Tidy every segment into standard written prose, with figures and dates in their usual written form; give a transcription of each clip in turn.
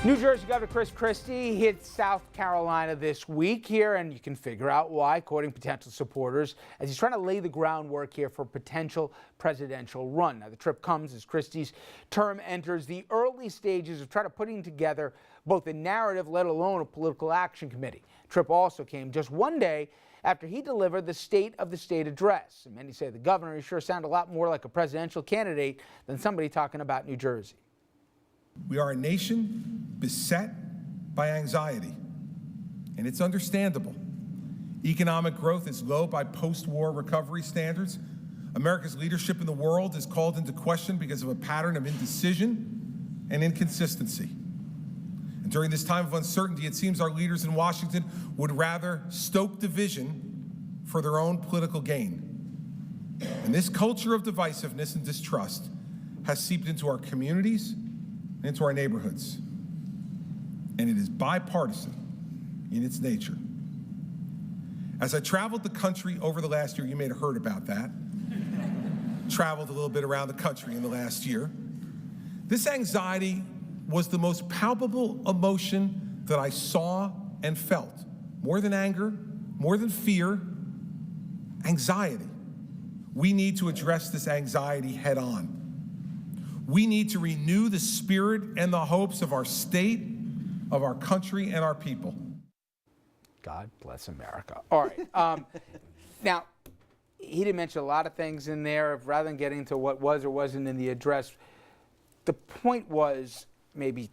New Jersey Governor Christie hit South Carolina this week here, and you can figure out why, quoting potential supporters, as he's trying to lay the groundwork here for a potential presidential run. Now, the trip comes as Christie's term enters the early stages of trying to putting together both a narrative, let alone a political action committee. Trip also came just one day after he delivered the State of the State address. And many say the governor sure sounded a lot more like a presidential candidate than somebody talking about New Jersey. We are a nation beset by anxiety, and it's understandable. Economic growth is low by post-war recovery standards. America's leadership in the world is called into question because of a pattern of indecision and inconsistency. And during this time of uncertainty, it seems our leaders in Washington would rather stoke division for their own political gain. And this culture of divisiveness and distrust has seeped into our communities, into our neighborhoods, and it is bipartisan in its nature. As I traveled the country over the last year, you may have heard about that, traveled a little bit around the country in the last year, this anxiety was the most palpable emotion that I saw and felt. More than anger, more than fear, anxiety. We need to address this anxiety head on. We need to renew the spirit and the hopes of our state, of our country, and our people. God bless America. All right. Now, he did mention a lot of things in there. Rather than getting to what was or wasn't in the address, the point was, maybe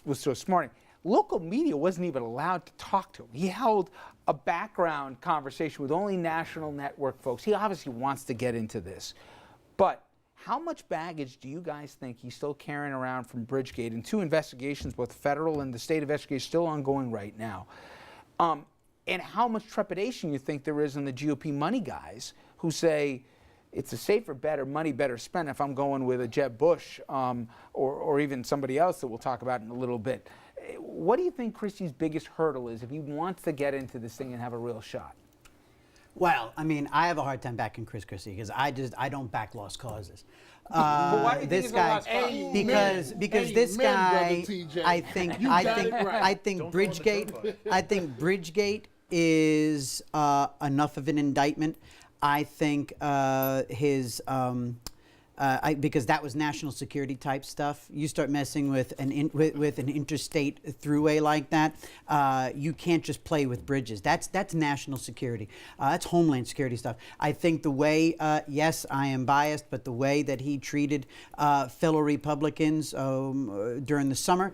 was so smart, local media wasn't even allowed to talk to him. He held a background conversation with only national network folks. He obviously wants to get into this. But how much baggage do you guys think he's still carrying around from Bridgegate, and two investigations, both federal and the state investigation, still ongoing right now? And how much trepidation you think there is in the GOP money guys who say it's a safer, better money, better spent if I'm going with a Jeb Bush or even somebody else that we'll talk about in a little bit. What do you think Christie's biggest hurdle is if he wants to get into this thing and have a real shot? Well, I mean, I have a hard time backing Christie because I don't back lost causes. But why do you this think guy, it's a lost cause? because this guy, I think Bridgegate is enough of an indictment. I think because that was national security type stuff. You start messing with an interstate throughway like that, you can't just play with bridges. That's national security. That's homeland security stuff. I think the way, yes, I am biased, but the way that he treated fellow Republicans during the summer,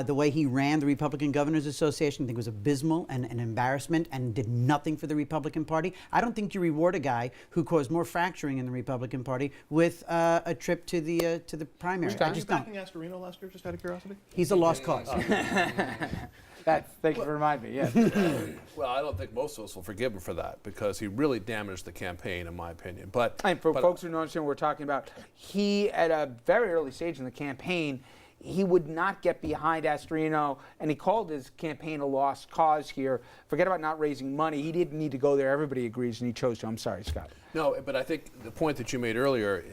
the way he ran the Republican Governors Association, I think was abysmal and an embarrassment and did nothing for the Republican Party. I don't think you reward a guy who caused more fracturing in the Republican Party with a trip to the primary. I just don't. Astorino last year, just out of curiosity? He's a lost cause. Thank you for reminding me, yes. Well, I don't think most of us will forgive him for that because he really damaged the campaign, in my opinion. But for folks who don't understand what we're talking about, he, at a very early stage in the campaign, he would not get behind Astorino, and he called his campaign a lost cause here. Forget about not raising money. He didn't need to go there. Everybody agrees, and he chose to. I'm sorry, Scott. No, but I think the point that you made earlier,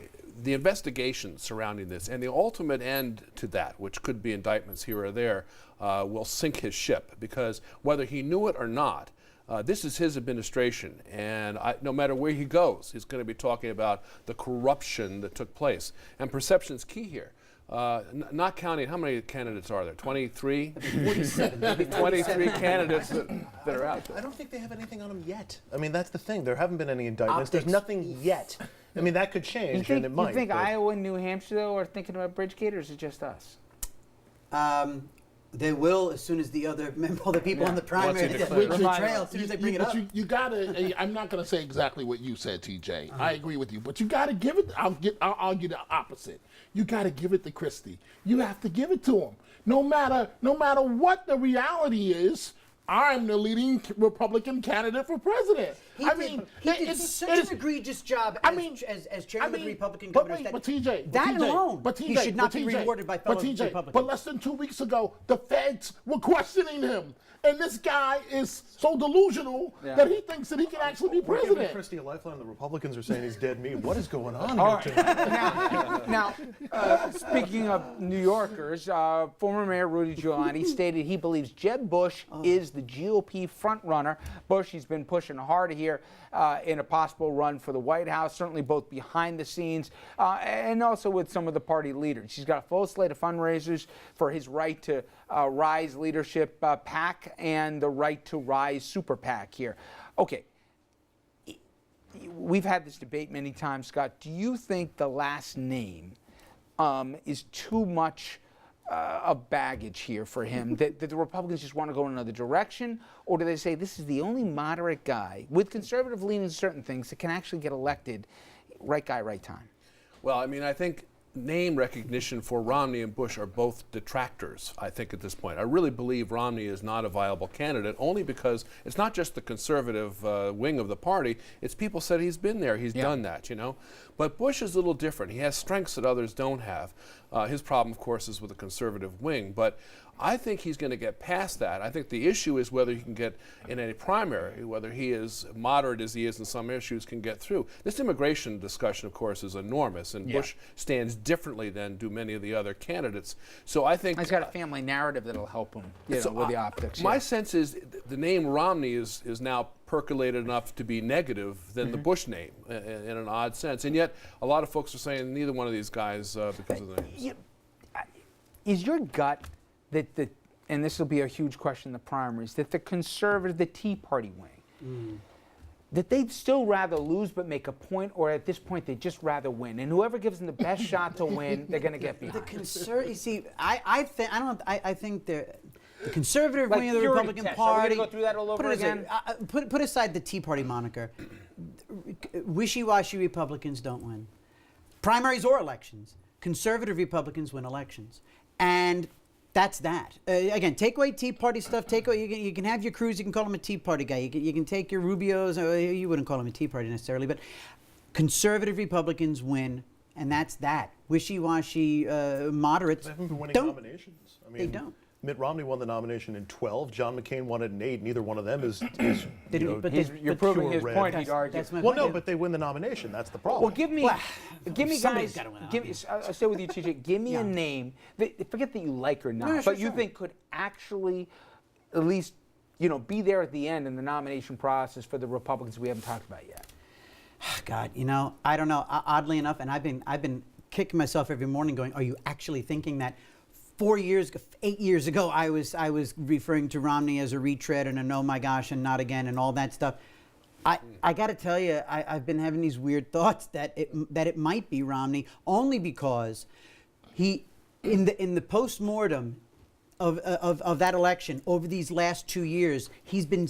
the investigation surrounding this and the ultimate end to that, which could be indictments here or there, will sink his ship because whether he knew it or not, this is his administration, and no matter where he goes, he's going to be talking about the corruption that took place. And perception is key here. Not counting, how many candidates are there? 23? 23 candidates that are out there. I don't think they have anything on him yet. I mean, that's the thing. There haven't been any indictments. Optics. There's nothing yet. I mean, that could change, and it might. You think Iowa and New Hampshire, though, are thinking about Bridgegate, or is it just us? They will as soon as the other people on the primary the trail, as soon as they bring it up. You gotta. I'm not gonna say exactly what you said, TJ. I agree with you, but you gotta give it. I'll argue the opposite. You gotta give it to Christie. You have to give it to him, no matter what the reality is. I'm the leading Republican candidate for president. He I did, mean, he did such an egregious job as chairman of the Republican but governors. wait, but TJ, that but TJ, alone, but TJ, he should not but be TJ, rewarded by but fellow TJ, Republicans. But less than 2 weeks ago, the feds were questioning him. And this guy is so delusional that he thinks that he can actually be We're giving president. Christie a lifeline. The Republicans are saying he's dead meat. What is going on All here right. tonight? Now, speaking of New Yorkers, former Mayor Rudy Giuliani stated he believes Jeb Bush is the GOP frontrunner. Bush, he's been pushing hard here in a possible run for the White House, certainly both behind the scenes and also with some of the party leaders. He's got a full slate of fundraisers for his Right to Rise Leadership PAC and the Right to Rise Super PAC here. Okay. We've had this debate many times, Scott. Do you think the last name is too much of baggage here for him, that the Republicans just want to go in another direction? Or do they say this is the only moderate guy with conservative leanings in certain things that can actually get elected, right guy, right time? Well, I mean, I think name recognition for Romney and Bush are both detractors, I think, at this point. I really believe Romney is not a viable candidate, only because it's not just the conservative wing of the party, it's people said he's been there, he's done that, you know. But Bush is a little different. He has strengths that others don't have. His problem, of course, is with the conservative wing, but I think he's going to get past that. I think the issue is whether he can get in a primary, whether he is moderate as he is in some issues, can get through. This immigration discussion, of course, is enormous, and Bush stands differently than do many of the other candidates. So I think He's got a family narrative that'll help him with the optics. My sense is the name Romney is now percolated enough to be negative than the Bush name in an odd sense. And yet a lot of folks are saying neither one of these guys because of the names. Is your gut that and this will be a huge question in the primaries, that the conservative, the Tea Party wing, that they'd still rather lose but make a point, or at this point they'd just rather win, and whoever gives them the best shot to win, they're going to get behind? You see, I think the conservative wing of the purity Republican test. Party. Are we going to go through that all over again? Put aside the Tea Party moniker. Wishy-washy Republicans don't win. Primaries or elections. Conservative Republicans win elections. And that's that. Again, take away Tea Party stuff. Take away. You can have your Cruz. You can call him a Tea Party guy. You can take your Rubios. You wouldn't call him a Tea Party necessarily, but conservative Republicans win, and that's that. Wishy-washy moderates They haven't been winning don't. nominations. I mean, They don't. Mitt Romney won the nomination in 12. John McCain won it in 8. Neither one of them is They do- but You're proving his red. point, he'd argue. That's my well, point. no, but they win the nomination. That's the problem. Well, give me somebody's guys. gotta win, Give me. I'll stay with you, TJ. Give me a name. Forget that you like or not, No, but sure, you sure. think could actually, at least, be there at the end in the nomination process for the Republicans we haven't talked about yet. God, I don't know. Oddly enough, and I've been kicking myself every morning, going, "Are you actually thinking that?" 8 years ago, I was referring to Romney as a retread and a no, my gosh, and not again, and all that stuff. I got to tell you, I've been having these weird thoughts that it might be Romney, only because he, in the postmortem of that election over these last 2 years, he's been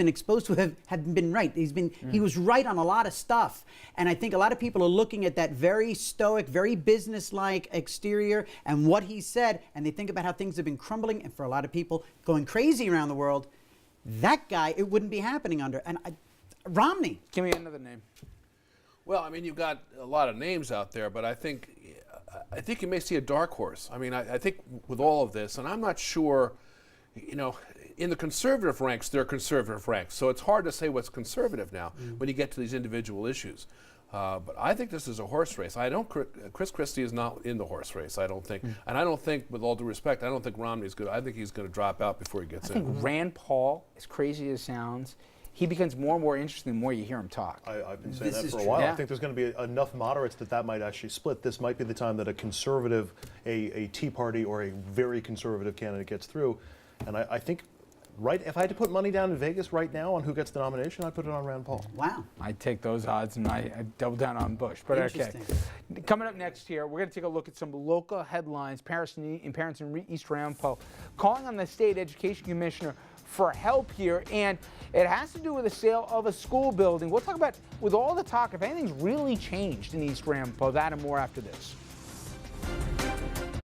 exposed to have been right. He was right on a lot of stuff, and I think a lot of people are looking at that very stoic, very businesslike exterior and what he said, and they think about how things have been crumbling, and for a lot of people going crazy around the world, that guy it wouldn't be happening under. And Romney. Give me another name. Well, I mean, you've got a lot of names out there, but I think you may see a dark horse. I mean, I think with all of this, and I'm not sure, in the conservative ranks, there are conservative ranks. So it's hard to say what's conservative now when you get to these individual issues. But I think this is a horse race. Chris Christie is not in the horse race, I don't think. And I don't think, with all due respect, I don't think Romney's good. I think he's going to drop out before he gets in. I think Rand Paul, as crazy as it sounds, he becomes more and more interesting the more you hear him talk. I've been saying This that is for a true. while. Yeah. I think there's going to be enough moderates that might actually split. This might be the time that a conservative, a Tea Party or a very conservative candidate gets through. And I think, if I had to put money down in Vegas right now on who gets the nomination, I'd put it on Rand Paul. Wow. I'd take those odds and I'd double down on Bush. But okay. Interesting. Coming up next here, we're going to take a look at some local headlines. Parents in East Ramapo calling on the state education commissioner for help here, and it has to do with the sale of a school building. We'll talk about, with all the talk, if anything's really changed in East Ramapo. That and more after this.